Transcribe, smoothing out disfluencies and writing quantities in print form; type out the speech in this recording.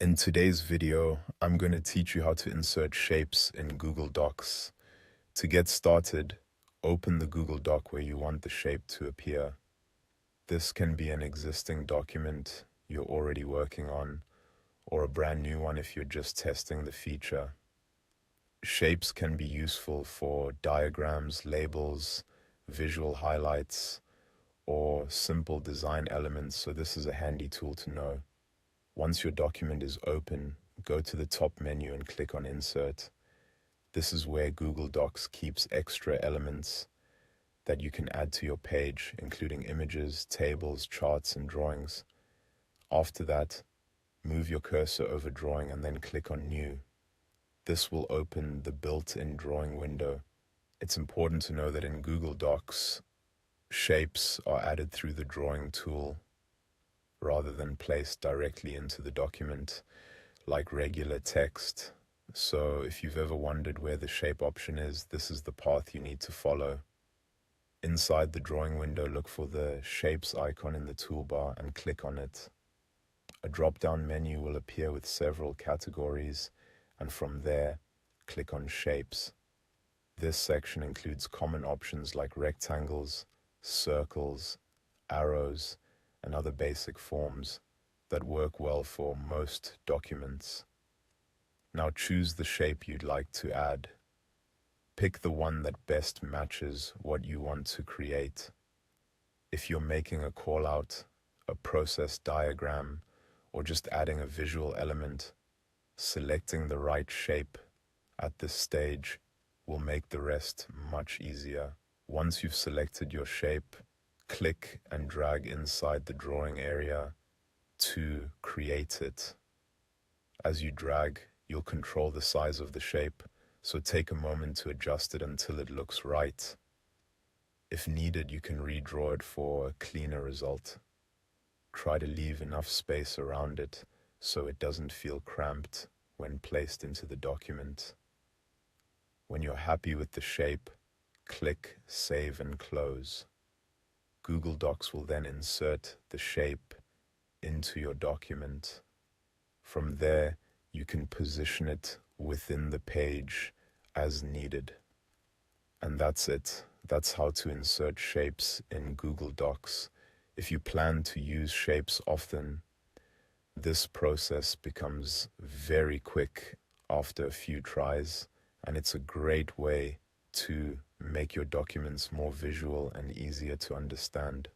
In today's video, I'm going to teach you how to insert shapes in Google Docs. To get started, open the Google Doc where you want the shape to appear. This can be an existing document you're already working on, or a brand new one if you're just testing the feature. Shapes can be useful for diagrams, labels, visual highlights, or simple design elements, so this is a handy tool to know. Once your document is open, go to the top menu and click on Insert. This is where Google Docs keeps extra elements that you can add to your page, including images, tables, charts, and drawings. After that, move your cursor over Drawing and then click on New. This will open the built-in drawing window. It's important to know that in Google Docs, shapes are added through the Drawing tool rather than placed directly into the document like regular text. So if you've ever wondered where the shape option is, this is the path you need to follow. Inside the drawing window, look for the shapes icon in the toolbar and click on it. A drop-down menu will appear with several categories, and from there, click on Shapes. This section includes common options like rectangles, circles, arrows, and other basic forms that work well for most documents. Now choose the shape you'd like to add. Pick the one that best matches what you want to create. If you're making a call out, a process diagram, or just adding a visual element, selecting the right shape at this stage will make the rest much easier. Once you've selected your shape, click and drag inside the drawing area to create it. As you drag, you'll control the size of the shape, so take a moment to adjust it until it looks right. If needed, you can redraw it for a cleaner result. Try to leave enough space around it so it doesn't feel cramped when placed into the document. When you're happy with the shape, click Save and Close. Google Docs will then insert the shape into your document. From there, you can position it within the page as needed. And that's it. That's how to insert shapes in Google Docs. If you plan to use shapes often, this process becomes very quick after a few tries, and it's a great way to make your documents more visual and easier to understand.